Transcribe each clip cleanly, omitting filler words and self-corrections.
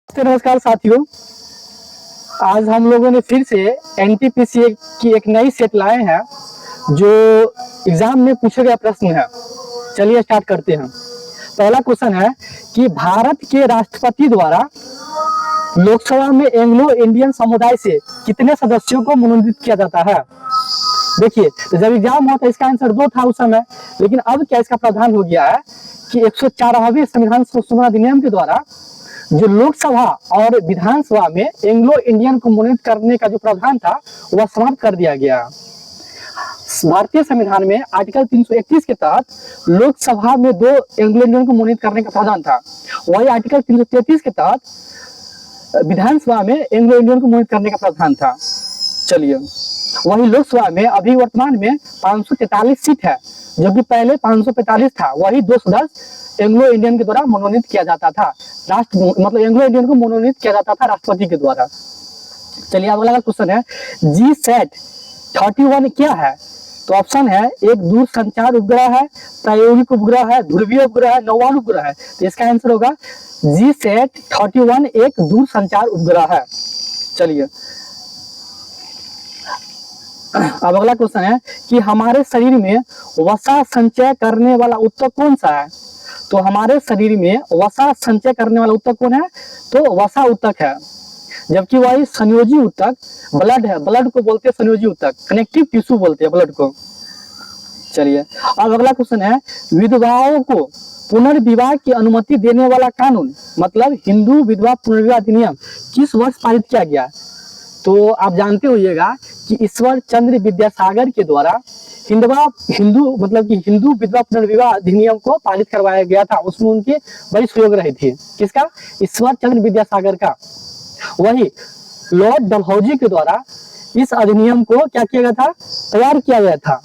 नमस्कार साथियों, आज हम लोगों ने फिर से एनटीपीसी की एक नई सेट लाए हैं जो एग्जाम में पूछे गए प्रश्न है। चलिए स्टार्ट करते हैं। पहला क्वेश्चन है कि भारत के राष्ट्रपति द्वारा लोकसभा में एंग्लो इंडियन समुदाय से कितने सदस्यों को मनोनीत किया जाता है। देखिए, तो जब एग्जाम हुआ था इसका आंसर 2 था उस समय, लेकिन अब क्या इसका प्रावधान हो गया है कि 104वें संविधान संशोधन अधिनियम के द्वारा जो लोकसभा और विधानसभा में एंग्लो इंडियन को मनोनीत करने का जो प्रावधान था वह समाप्त कर दिया गया। भारतीय संविधान में आर्टिकल 331 के तहत लोकसभा में 2 एंग्लो इंडियन को मनोनीत करने का प्रावधान था, वही आर्टिकल 333 के तहत विधानसभा में एंग्लो इंडियन को मनोनीत करने का प्रावधान था। चलिए, वही लोकसभा में अभी वर्तमान में 543 सीट है, जो कि पहले 545 था। वही 2 सदस्य एंग्लो इंडियन के द्वारा मनोनीत किया जाता था। मतलब एंग्लो इंडियन को मनोनीत किया जाता था राष्ट्रपति के द्वारा। चलिए, अब अगला क्वेश्चन है GSAT-31 क्या है। तो ऑप्शन है, एक दूर संचार उपग्रह है, प्रायोगिक उपग्रह है, ध्रुवीय उपग्रह है, नौवान उपग्रह है। तो इसका आंसर होगा GSAT-31 एक दूर संचार उपग्रह है। चलिए, अब अगला क्वेश्चन है कि हमारे शरीर में वसा संचय करने वाला ऊतक कौन सा है। तो हमारे शरीर में वसा संचय करने वाला ऊतक कौन है, तो वसा ऊतक है, जबकि वही संयोजी ऊतक ब्लड है। ब्लड को बोलते हैं संयोजी ऊतक, कनेक्टिव टिश्यू बोलते हैं ब्लड को। चलिए, अब अगला क्वेश्चन है, विधवाओं को पुनर्विवाह की अनुमति देने वाला कानून मतलब हिंदू विधवा पुनर्विवाह अधिनियम किस वर्ष पारित किया गया। तो आप जानते होइएगा कि ईश्वर चंद्र विद्यासागर के द्वारा हिंदू विधवा पुनर्विवाह अधिनियम को पारित करवाया गया था। उसमें उनकी बड़ी सहयोग रही थी। किसका? ईश्वर चंद्र विद्यासागर का। वही लॉर्ड डलहौजी के द्वारा इस अधिनियम को क्या किया गया था, तैयार किया गया था,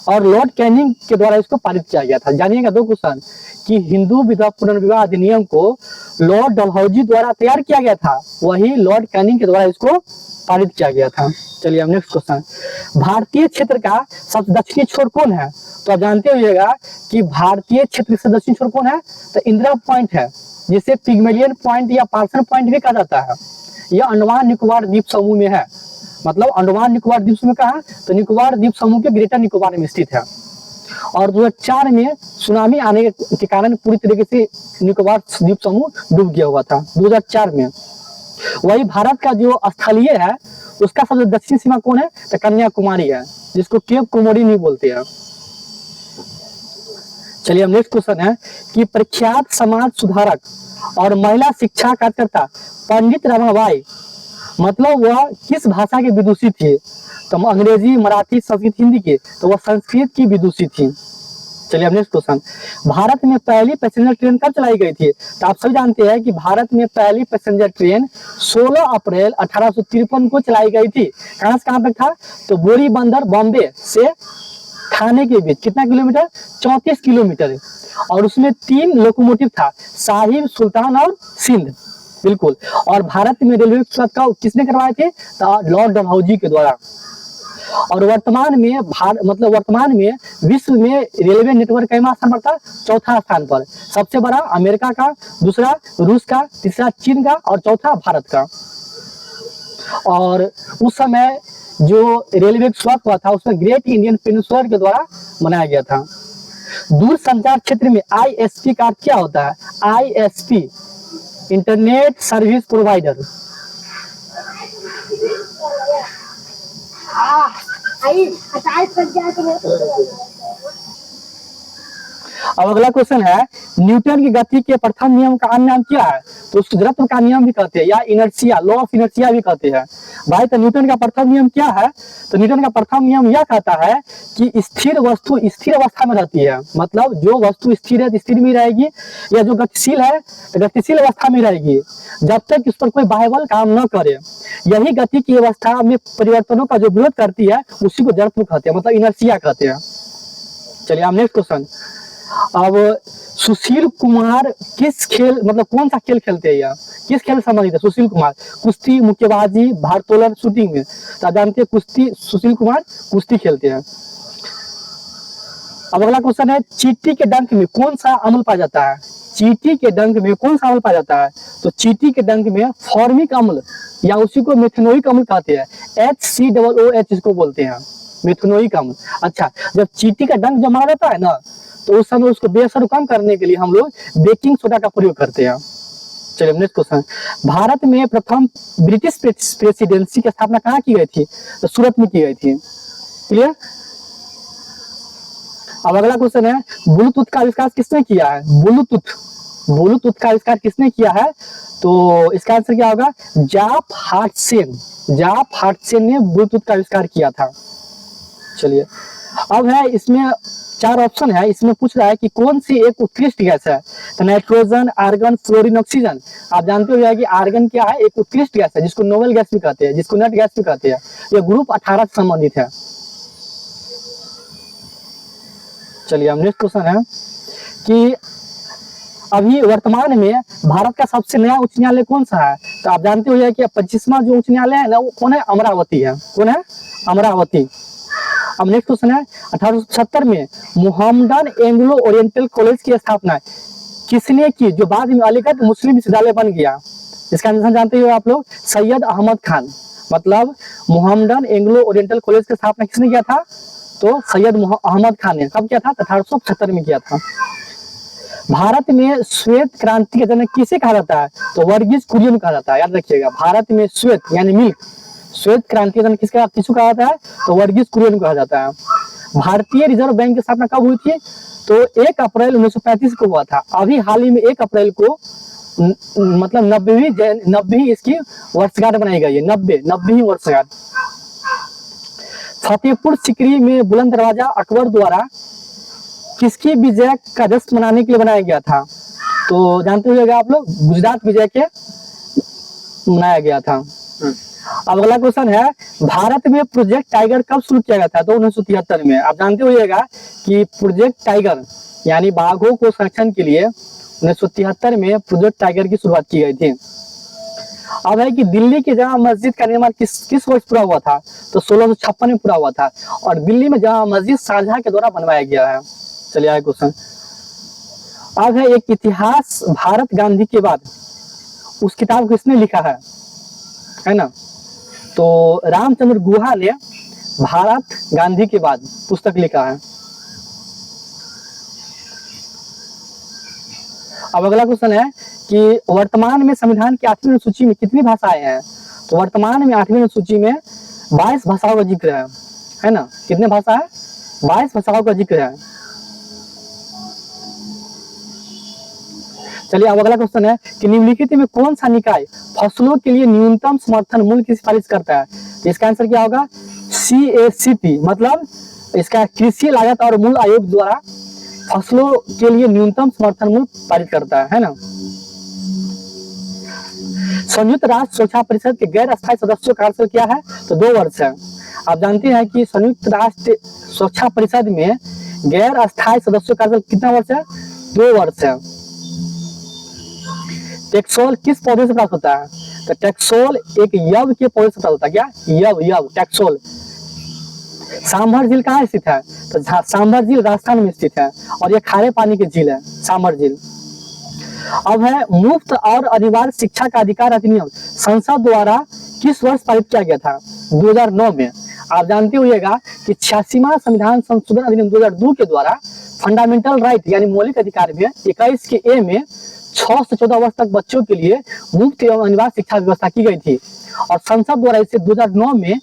और लॉर्ड कैनिंग के द्वारा इसको पारित किया गया था। जानिएगा 2 क्वेश्चन कि हिंदू विधवा पुनर्विवाह अधिनियम को लॉर्ड डलहौजी द्वारा तैयार किया गया था, वही लॉर्ड कैनिंग के द्वारा इसको पारित किया गया था। चलिए, अब नेक्स्ट क्वेश्चन, भारतीय क्षेत्र का सबसे दक्षिणी छोर कौन है। तो आप जानते होइएगा कि भारतीय क्षेत्र से दक्षिणी छोर कौन है, तो इंदिरा पॉइंट है, जिसे पिग्मेलियन पॉइंट या पार्सन पॉइंट भी कहा जाता है। यह अंडमान निकोबार द्वीप समूह में है। मतलब अंडमान निकोबार द्वीप समूह कहाँ, तो निकोबार द्वीप समूह के ग्रेटर निकोबार में स्थित है। और 2004 में सुनामी आने के कारण पूरी तरीके से निकोबार द्वीप समूह डूब गया हुआ था 2004 में। वही भारत का जो स्थलीय है उसका सबसे दक्षिणी सीमा कौन है, तो कन्याकुमारी है, जिसको केप कोमोडी नहीं बोलते हैं। चलिए, अब नेक्स्ट क्वेश्चन है कि प्रख्यात समाज सुधारक और महिला शिक्षा कार्यकर्ता पंडित रमाबाई मतलब वह किस भाषा की विदुषी थी। तो अंग्रेजी, मराठी, संस्कृत, हिंदी की, तो वह संस्कृत की विदुषी थी। चलिए, अब नेक्स्ट क्वेश्चन, भारत में पहली पैसेंजर ट्रेन कब चलाई गई थी। तो आप सभी जानते हैं कि भारत में पहली पैसेंजर ट्रेन 16 अप्रैल 1853 को चलाई गई थी। कहां से कहां तक था, तो बोरी बंदर बॉम्बे से थाने के बीच कितना किलोमीटर, 34 किलोमीटर। और उसमें 3 लोकोमोटिव था, साहिब, सुल्तान और सिंध। बिल्कुल। और भारत में रेलवे की शुरुआत किसने करवाए थे, तो लॉर्ड डलहौजी के द्वारा। और वर्तमान में विश्व में रेलवे नेटवर्क कई स्थान पर था, 4था स्थान पर। सबसे बड़ा अमेरिका का, दूसरा रूस का, तीसरा चीन का और चौथा भारत का। और उस समय जो रेलवे की शुरुआत हुआ था उसमें ग्रेट इंडियन पेनिनसुला के द्वारा बनाया गया था। दूर संचार क्षेत्र में ISP का क्या होता है, ISP इंटरनेट सर्विस प्रोवाइडर। अब अगला क्वेश्चन है, न्यूटन की गति के प्रथम नियम का अन्य नाम क्या है। तो उसको जड़त्व का नियम भी कहते हैं या इनर्शिया, लॉ ऑफ इनर्शिया भी कहते हैं। भाई, तो न्यूटन का प्रथम नियम क्या है, तो न्यूटन का प्रथम नियम यह कहता है कि स्थिर वस्तु स्थिर अवस्था में रहती है। मतलब जो वस्तु स्थिर है तो स्थिर में रहेगी, या जो गतिशील है तो गतिशील अवस्था में रहेगी, जब तक इस पर कोई बाह्य बल काम न करे। यही गति की अवस्था में परिवर्तनों का जो विरोध करती है उसी को जड़त्व कहते हैं, मतलब इनर्शिया कहते हैं। चलिए, अब नेक्स्ट क्वेश्चन, अब सुशील कुमार किस खेल कौन सा खेल खेलते हैं, किस खेल संबंधित है सुशील कुमार, कुश्ती, मुक्केबाजी, भारोत्तोलन, शूटिंग में। तो आप जानते हैं कुश्ती, सुशील कुमार कुश्ती खेलते हैं। अब अगला क्वेश्चन है, चींटी के डंक में कौन सा अम्ल पाया जाता है। चींटी के डंक में कौन सा अम्ल पाया जाता है? तो चींटी के डंक में फॉर्मिक अम्ल या उसी को मेथनोइक अम्ल कहते हैं, HCOOH इसको बोलते हैं, मेथनोइक अम्ल। अच्छा, जब चींटी का डंक जब मारा जाता है ना, तो उस समय उसको बेअसर कम करने के लिए हम लोग बेकिंग सोडा का प्रयोग करते हैं। चलिए नेक्स्ट क्वेश्चन, भारत में प्रथम ब्रिटिश प्रेसिडेंसी की स्थापना कहाँ की गई थी? तो सूरत में की गई थी। क्लियर। अब अगला क्वेश्चन है, ब्लूटूथ का आविष्कार किसने किया है? ब्लूटूथ का आविष्कार किसने किया है? तो इसका आंसर क्या होगा? जाप हार्टसेन ने ब्लूटूथ का आविष्कार किया था। चलिए, अब है इसमें 4 ऑप्शन है, इसमें पूछ रहा है कि कौन सी एक उत्कृष्ट गैस है? तो नाइट्रोजन, आर्गन, फ्लोरीन, ऑक्सीजन। आप जानते हो कि आर्गन क्या है? एक उत्कृष्ट गैस है जिसको नोबेल गैस भी कहते हैं, जिसको नट गैस भी कहते हैं। यह ग्रुप 18 से संबंधित है। चलिए, अब नेक्स्ट क्वेश्चन है कि अभी वर्तमान में भारत का सबसे नया उच्च न्यायालय कौन सा है? तो आप जानते हो कि 25वां जो उच्च न्यायालय है ना, वो कौन है? अमरावती है। कौन है? अमरावती। अब नेक्स्ट क्वेश्चन है, 1875 में मोहम्मदन एंग्लो ओरिएंटल कॉलेज की स्थापना किसने की, जो बाद में अलीगढ़ मुस्लिम विश्वविद्यालय बन गया? इसका आंसर जानते हो आप लोग? सैयद अहमद खान। मतलब मोहम्मदन एंग्लो ओरिएंटल कॉलेज की स्थापना किसने किया था? तो सैयद अहमद खान ने। कब किया था? 1875 में किया था। भारत में श्वेत क्रांति का जनक किसे कहा जाता है? तो वर्गीज कुरियन कहा जाता है। याद रखिएगा, भारत में श्वेत यानी मिल्क, श्वेत क्रांति का जनक किसका कहा जाता है? तो वर्गीज कुरियन कहा जाता है। भारतीय रिजर्व बैंक की स्थापना कब हुई थी? तो 1 अप्रैल 1935 को हुआ था। अभी हाल ही में 1 अप्रैल को मतलब 90वीं इसकी वर्षगांठ बनाई गई है। 90वीं वर्षगांठ। फतेहपुर सीकरी में बुलंद दरवाजा अकबर द्वारा किसकी विजय का जश्न मनाने के लिए बनाया गया था? तो जानते होंगे आप लोग, गुजरात विजय के मनाया गया था। अब अगला क्वेश्चन है, भारत में प्रोजेक्ट टाइगर कब शुरू किया गया था? तो 1973 में। आप जानते होइएगा कि प्रोजेक्ट टाइगर यानी बाघों को संरक्षण के लिए 1973 में प्रोजेक्ट टाइगर की शुरुआत की गई थी। अब है कि दिल्ली की जामा मस्जिद का निर्माण किस वर्ष पूरा हुआ था? तो 1656 में पूरा हुआ था। और दिल्ली में जामा मस्जिद शाहजहां के द्वारा बनवाया गया है। चलिए आगे क्वेश्चन। अब है एक इतिहास भारत गांधी के बाद, उस किताब किसने लिखा है ना? तो रामचंद्र गुहा ने भारत गांधी के बाद पुस्तक लिखा है। अब अगला क्वेश्चन है कि वर्तमान में संविधान की 8वीं अनुसूची में कितनी भाषाएं हैं? तो वर्तमान में 8वीं अनुसूची में 22 भाषाओं का जिक्र है ना? कितने भाषा है? 22 भाषाओं का जिक्र है। चलिए, अब अगला क्वेश्चन है कि निम्नलिखित में कौन सा निकाय फसलों के लिए न्यूनतम समर्थन मूल्य की सिफारिश करता है? तो इसका आंसर क्या होगा? CACP। मतलब इसका कृषि लागत और मूल्य आयोग द्वारा फसलों के लिए न्यूनतम समर्थन मूल्य पारित करता है ना? संयुक्त राष्ट्र सुरक्षा परिषद के गैर अस्थायी सदस्यों का कार्यकाल क्या है? तो 2 वर्ष है। आप जानते हैं कि संयुक्त राष्ट्र सुरक्षा परिषद में गैर अस्थायी सदस्यों का कार्यकाल कितना वर्ष है? 2 वर्ष है। टेक्सोल किस पौधे से प्राप्त होता है? तो टेक्सोल एक यव के पौधे से प्राप्त होता है। क्या? यव टेक्सोल। सांभर झील कहाँ स्थित है? तो सांभर झील राजस्थान में स्थित है और यह खारे पानी की झील है, सांभर झील। अब है मुफ्त और अनिवार्य शिक्षा का अधिकार अधिनियम संसद द्वारा किस वर्ष पारित किया गया था? 2009 में। आप जानते होइएगा कि 86वां संविधान संशोधन अधिनियम 2002 के द्वारा फंडामेंटल राइट यानी मौलिक अधिकार में 21 के ए में 6 से 14 वर्ष तक बच्चों के लिए मुफ्त एवं अनिवार्य शिक्षा व्यवस्था की गई थी और संसद द्वारा इसे 2009 में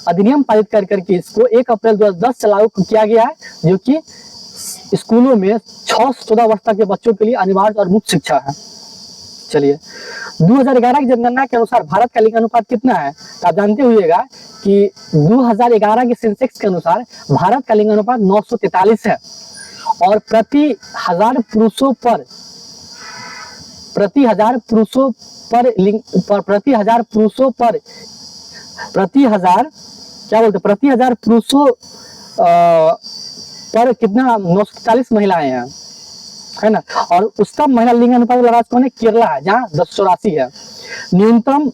अधिनियम पारित कर करके इसको 1 अप्रैल 2010 से लागू किया गया है, जो कि स्कूलों में 6 से 14 वर्ष तक के बच्चों के लिए अनिवार्य और मुफ्त शिक्षा है। चलिए, 2011 की जनगणना के अनुसार भारत का लिंग अनुपात कितना है? तो आप जानते होइएगा कि 2011 के सेंसेक्स के अनुसार भारत का लिंग अनुपात 943 है और प्रति हजार पुरुषों पर कितना 943 महिलाएं हैं, है ना? और उच्चतम महिला लिंग अनुपात वाला राज्य कौन है? केरला है, जहाँ 1084 है। न्यूनतम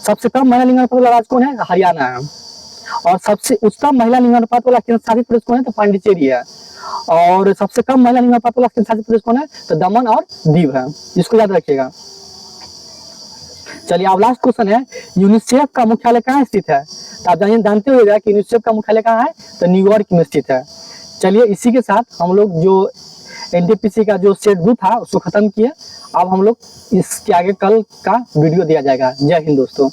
सबसे कम महिला लिंग अनुपात वाला राज्य कौन है? हरियाणा है। और सबसे उच्चतम महिला लिंगानुपात वाला केंद्र शासित प्रदेश कौन है, तो पांडिचेरी है। और सबसे कम महिला लिंगानुपात वाला केंद्र शासित प्रदेश कौन है, तो दमन और दीव है, इसको याद रखिएगा। चलिए अब लास्ट क्वेश्चन है, यूनिसेफ का मुख्यालय कहाँ स्थित है? तो आप जानते होगा कि यूनिसेफ का मुख्यालय कहाँ है, तो न्यूयॉर्क में स्थित है। चलिए इसी के साथ हम लोग जो एनटीपीसी का जो सेट 2 था उसको खत्म किए। अब हम लोग इसके आगे कल का वीडियो दिया जाएगा। जय हिंद दोस्तों।